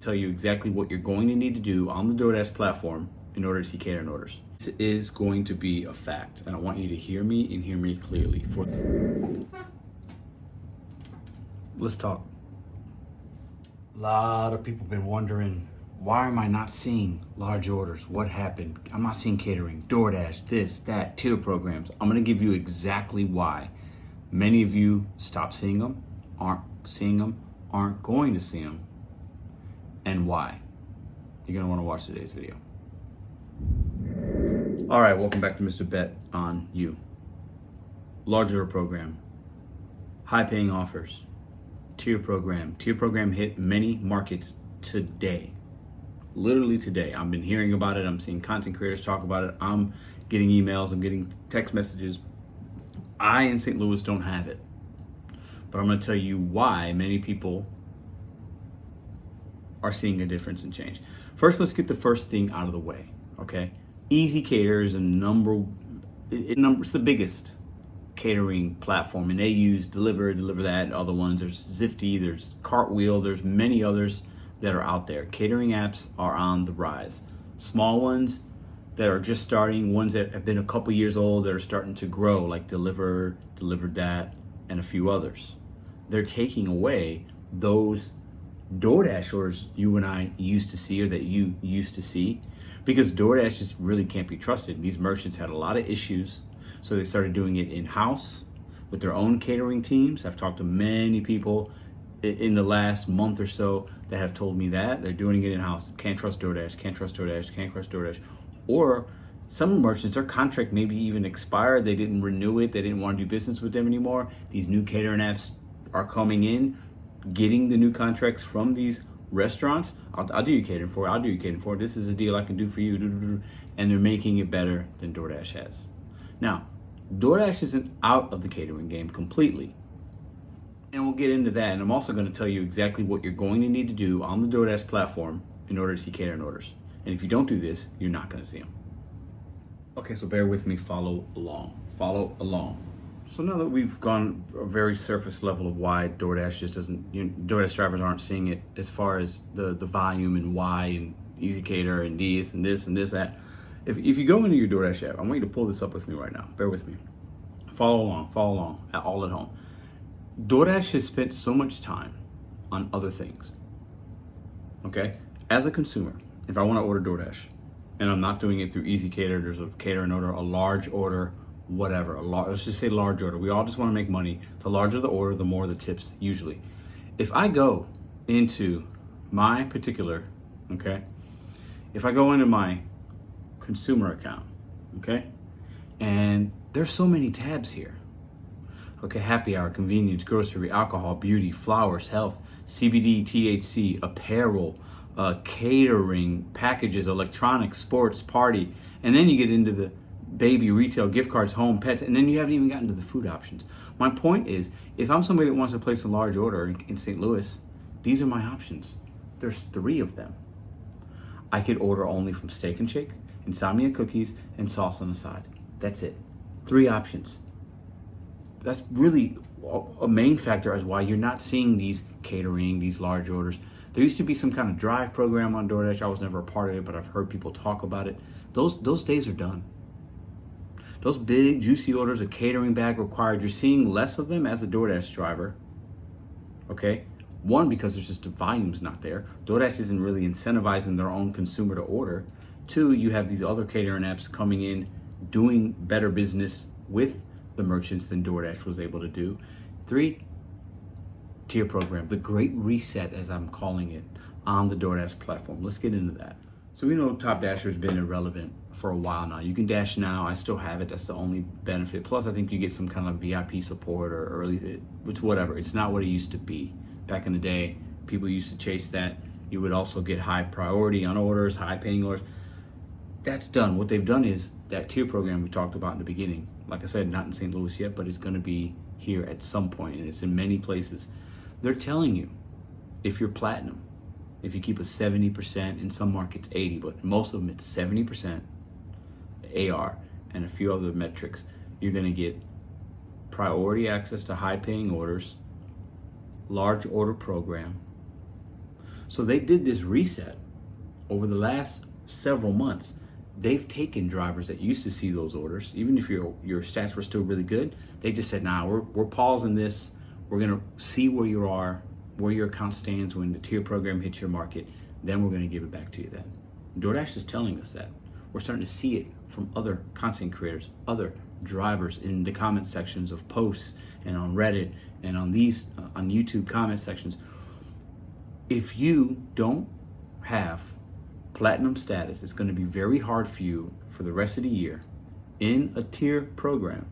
Tell you exactly what you're going to need to do on the DoorDash platform in order to see catering orders. This is going to be a fact, and I want you to hear me and hear me clearly. Let's talk. A lot of people have been wondering, why am I not seeing large orders? What happened? I'm not seeing catering, DoorDash, this, that, tier programs. I'm gonna give you exactly why. Many of you stopped seeing them, aren't seeing them, aren't going to see them, and why. You're gonna wanna watch today's video. All right, welcome back to Mr.BetonYou. Large order program, high paying offers, tier program. Tier program hit many markets today. Literally today. I've been hearing about it. I'm seeing content creators talk about it. I'm getting emails, I'm getting text messages. I in St. Louis don't have it. But I'm gonna tell you why many people are seeing a difference and change. First, let's get the first thing out of the way, okay? Easy Cater is it's the biggest catering platform, and they use Deliver that, and other ones. There's Zifty, there's Cartwheel, there's many others that are out there. Catering apps are on the rise. Small ones that are just starting, ones that have been a couple years old that are starting to grow, like Deliver that, and a few others. They're taking away those DoorDash orders you and I used to see, or that you used to see, because DoorDash just really can't be trusted. These merchants had a lot of issues, so they started doing it in-house with their own catering teams. I've talked to many people in the last month or so that have told me that they're doing it in-house. Can't trust DoorDash, can't trust DoorDash, can't trust DoorDash. Or some merchants, their contract maybe even expired, they didn't renew it, they didn't want to do business with them anymore. These new catering apps are coming in, getting the new contracts from these restaurants. I'll do you catering for it, I'll do you catering for it. This is a deal I can do for you. And they're making it better than DoorDash has. Now, DoorDash isn't out of the catering game completely. And we'll get into that. And I'm also going to tell you exactly what you're going to need to do on the DoorDash platform in order to see catering orders. And if you don't do this, you're not going to see them. Okay, so bear with me, follow along. So now that we've gone a very surface level of why DoorDash just doesn't, DoorDash drivers aren't seeing it as far as the volume and why, and Easy Cater and this and this, that. If you go into your DoorDash app, I want you to pull this up with me right now. Bear with me. Follow along, all at home. DoorDash has spent so much time on other things. Okay? As a consumer, if I want to order DoorDash, and I'm not doing it through Easy Cater, there's a catering order, a large order, whatever, let's just say large order. We all just want to make money. The larger the order, the more the tips, usually. If I go into my particular, okay, if I go into my consumer account, okay, and there's so many tabs here. Okay, happy hour, convenience, grocery, alcohol, beauty, flowers, health, CBD, THC, apparel, catering, packages, electronics, sports, party, and then you get into the baby, retail, gift cards, home, pets, and then you haven't even gotten to the food options. My point is, if I'm somebody that wants to place a large order in St. Louis, these are my options. There's 3 of them. I could order only from Steak and Shake, Insomnia Cookies, and Sauce on the side. That's it. 3 options. That's really a main factor as why you're not seeing these catering, these large orders. There used to be some kind of drive program on DoorDash. I was never a part of it, but I've heard people talk about it. Those days are done. Those big, juicy orders, a catering bag required, you're seeing less of them as a DoorDash driver, okay? 1, because there's just the volume's not there. DoorDash isn't really incentivizing their own consumer to order. 2, you have these other catering apps coming in, doing better business with the merchants than DoorDash was able to do. 3, tier program, the great reset, as I'm calling it, on the DoorDash platform. Let's get into that. So we know Top Dasher's been irrelevant for a while now. You can dash now, I still have it, that's the only benefit. Plus I think you get some kind of VIP support or early, which whatever, it's not what it used to be. Back in the day, people used to chase that. You would also get high priority on orders, high paying orders. That's done. What they've done is that tier program we talked about in the beginning. Like I said, not in St. Louis yet, but it's gonna be here at some point, and it's in many places. They're telling you, if you're platinum, if you keep a 70%, in some markets 80, but most of them it's 70% AR and a few other metrics, you're gonna get priority access to high paying orders, large order program. So they did this reset over the last several months. They've taken drivers that used to see those orders, even if your stats were still really good. They just said, nah, we're pausing this. We're gonna see where you are, where your account stands when the tier program hits your market. Then we're gonna give it back to you then. DoorDash is telling us that. We're starting to see it from other content creators, other drivers in the comment sections of posts and on Reddit and on these on YouTube comment sections. If you don't have platinum status, it's going to be very hard for you for the rest of the year in a tier program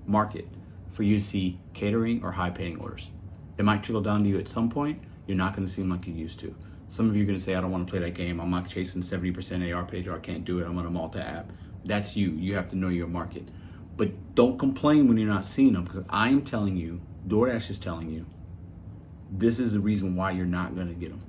market for you to see catering or high paying orders. It might trickle down to you at some point. You're not going to seem like you used to. Some of you are going to say, I don't want to play that game. I'm not chasing 70% AR page, or I can't do it. I'm on a multi-app. That's you. You have to know your market. But don't complain when you're not seeing them, because I am telling you, DoorDash is telling you, this is the reason why you're not going to get them.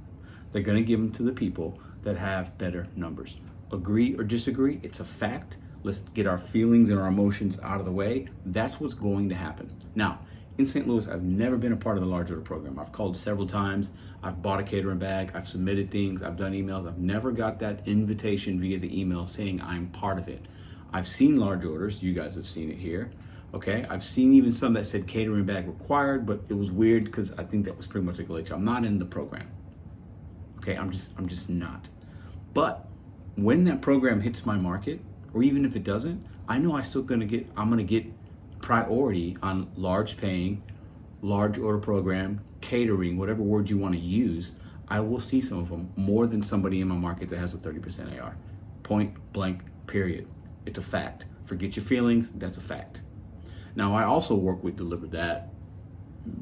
They're going to give them to the people that have better numbers. Agree or disagree, it's a fact. Let's get our feelings and our emotions out of the way. That's what's going to happen. Now, in St. Louis, I've never been a part of the large order program. I've called several times. I've bought a catering bag. I've submitted things. I've done emails. I've never got that invitation via the email saying I'm part of it. I've seen large orders. You guys have seen it here. Okay, I've seen even some that said catering bag required, but it was weird because I think that was pretty much a glitch. I'm not in the program. Okay, I'm just not. But when that program hits my market, or even if it doesn't, I know I'm gonna get priority on large paying, large order program, catering, whatever word you want to use. I will see some of them more than somebody in my market that has a 30% AR. Point blank, period. It's a fact. Forget your feelings, that's a fact. Now, I also work with Deliver That,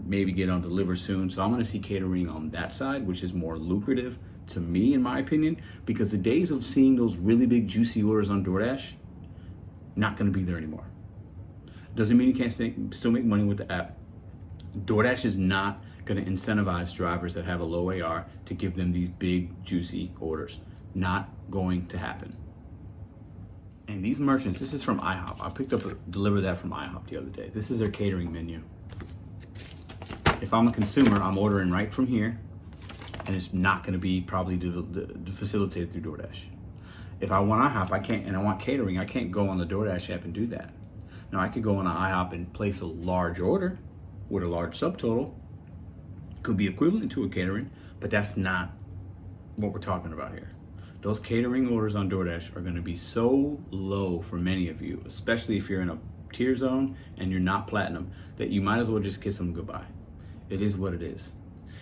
maybe get on Deliver soon. So I'm gonna see catering on that side, which is more lucrative to me, in my opinion, because the days of seeing those really big juicy orders on DoorDash, not gonna be there anymore. Doesn't mean you can't still make money with the app. DoorDash is not gonna incentivize drivers that have a low AR to give them these big juicy orders. Not going to happen. And these merchants, this is from IHOP. I picked up Deliver That from IHOP the other day. This is their catering menu. If I'm a consumer, I'm ordering right from here, and it's not gonna be probably facilitated through DoorDash. If I want IHOP, I can't, and I want catering, I can't go on the DoorDash app and do that. Now I could go on an IHOP and place a large order with a large subtotal. Could be equivalent to a catering, but that's not what we're talking about here. Those catering orders on DoorDash are gonna be so low for many of you, especially if you're in a tier zone and you're not platinum, that you might as well just kiss them goodbye. It is what it is.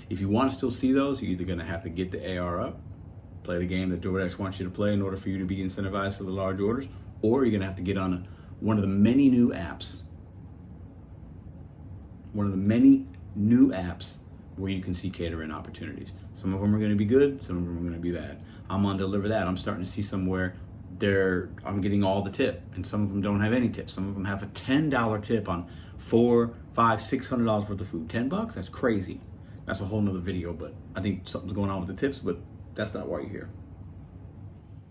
If you wanna still see those, you're either gonna have to get the AR up, play the game that DoorDash wants you to play in order for you to be incentivized for the large orders, or you're gonna have to get on one of the many new apps. One of the many new apps where you can see catering opportunities. Some of them are gonna be good, some of them are gonna be bad. I'm on Deliver That. I'm starting to see somewhere I'm getting all the tip, and some of them don't have any tips. Some of them have a $10 tip on $400, $500, $600 worth of food. $10, that's crazy. That's a whole nother video, but I think something's going on with the tips, but that's not why you're here.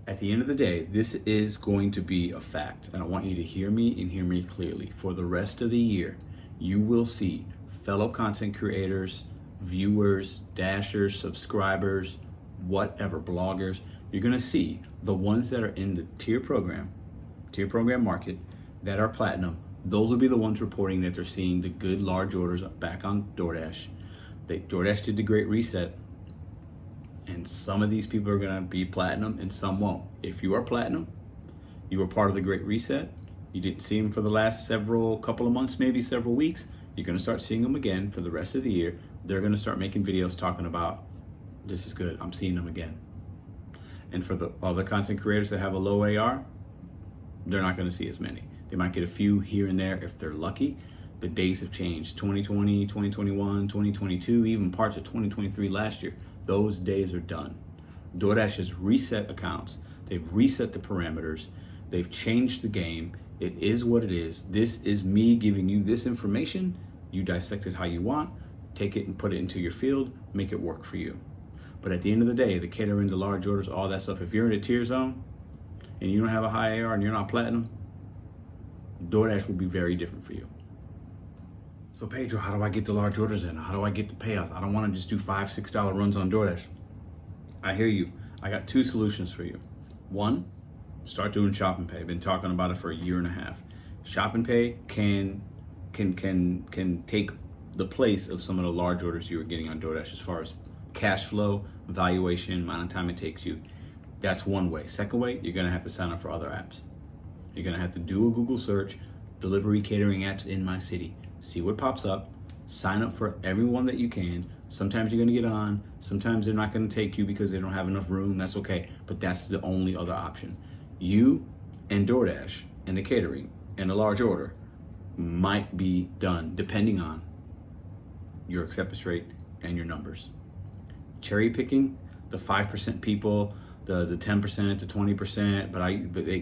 At the end of the day, this is going to be a fact, and I want you to hear me and hear me clearly. For the rest of the year, you will see fellow content creators, viewers, dashers, subscribers, whatever, bloggers. You're gonna see the ones that are in the tier program market that are platinum. Those will be the ones reporting that they're seeing the good large orders back on DoorDash. DoorDash did the great reset, and some of these people are gonna be platinum and some won't. If you are platinum, you were part of the great reset, you didn't see them for the last couple of months, maybe several weeks, you're gonna start seeing them again for the rest of the year. They're gonna start making videos talking about, this is good, I'm seeing them again. And for the other content creators that have a low AR, they're not gonna see as many. They might get a few here and there if they're lucky. The days have changed. 2020, 2021, 2022, even parts of 2023 last year. Those days are done. DoorDash has reset accounts. They've reset the parameters. They've changed the game. It is what it is. This is me giving you this information. You dissect it how you want. Take it and put it into your field. Make it work for you. But at the end of the day, the catering, the large orders, all that stuff, if you're in a tier zone and you don't have a high AR and you're not platinum, DoorDash will be very different for you. So Pedro, how do I get the large orders in? How do I get the payouts? I don't want to just do $5, $6 runs on DoorDash. I hear you. I got two solutions for you. One, start doing Shop and Pay. I've been talking about it for a year and a half. Shop and Pay can take the place of some of the large orders you were getting on DoorDash as far as cash flow, valuation, amount of time it takes you. That's one way. Second way, you're gonna have to sign up for other apps. You're gonna have to do a Google search, delivery catering apps in my city. See what pops up, sign up for everyone that you can. Sometimes you're gonna get on, sometimes they're not gonna take you because they don't have enough room, that's okay. But that's the only other option. You and DoorDash and the catering and the large order might be done depending on your acceptance rate and your numbers. Cherry picking, the 5% people, the 10%, the 20%, but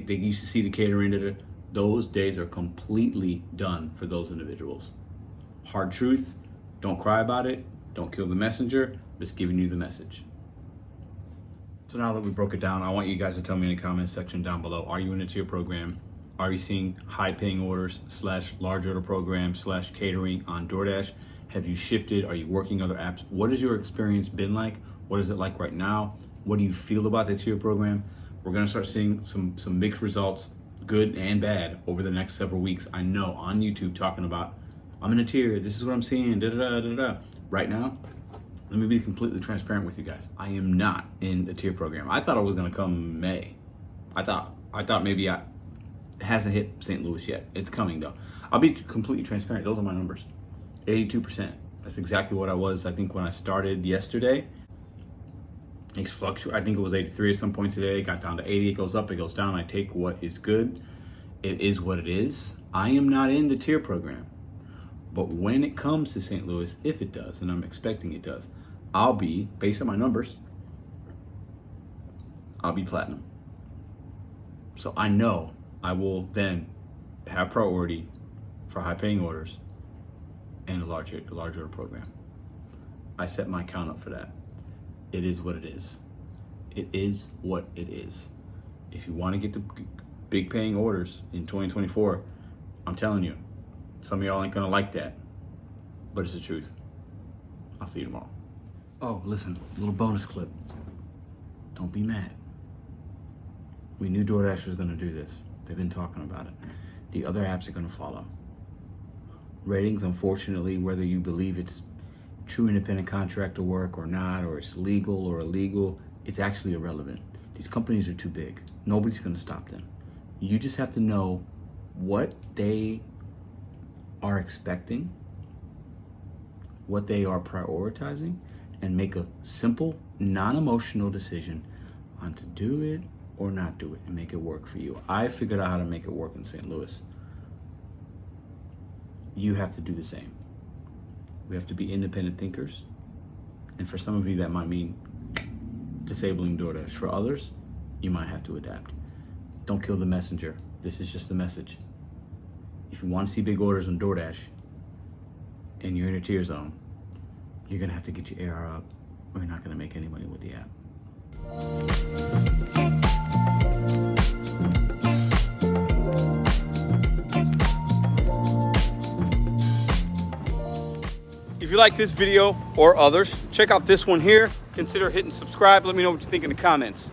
they used to see the catering, those days are completely done for those individuals. Hard truth, don't cry about it, don't kill the messenger, just giving you the message. So now that we broke it down, I want you guys to tell me in the comments section down below, are you in a tier program? Are you seeing high paying orders / large order program / catering on DoorDash? Have you shifted? Are you working other apps? What has your experience been like? What is it like right now? What do you feel about the tier program? We're gonna start seeing some mixed results, good and bad, over the next several weeks. I know on YouTube talking about, I'm in a tier, this is what I'm seeing, da-da-da-da-da. Right now, let me be completely transparent with you guys. I am not in the tier program. I thought it was gonna come May. I thought maybe it hasn't hit St. Louis yet. It's coming though. I'll be completely transparent. Those are my numbers. 82%. That's exactly what I was, I think, when I started yesterday. It's fluctuate. I think it was 83 at some point today. It got down to 80. It goes up, it goes down. I take what is good. It is what it is. I am not in the tier program. But when it comes to St. Louis, if it does, and I'm expecting it does, I'll be, based on my numbers, I'll be platinum. So I know I will then have priority for high paying orders and a large order program. I set my account up for that. It is what it is. It is what it is. If you want to get the big paying orders in 2024, I'm telling you, some of y'all ain't gonna like that, but it's the truth. I'll see you tomorrow. Oh, listen, a little bonus clip. Don't be mad. We knew DoorDash was gonna do this. They've been talking about it. The other apps are gonna follow. Ratings, unfortunately, whether you believe it's true independent contractor work or not, or it's legal or illegal, it's actually irrelevant. These companies are too big. Nobody's gonna stop them. You just have to know what they are expecting, what they are prioritizing, and make a simple, non-emotional decision on to do it or not do it and make it work for you. I figured out how to make it work in St. Louis. You have to do the same. We have to be independent thinkers. And for some of you, that might mean disabling DoorDash. For others, you might have to adapt. Don't kill the messenger. This is just the message. If you want to see big orders on DoorDash and you're in a tier zone, you're gonna have to get your AR up, or you're not gonna make any money with the app. If you like this video or others, check out this one here. Consider hitting subscribe. Let me know what you think in the comments.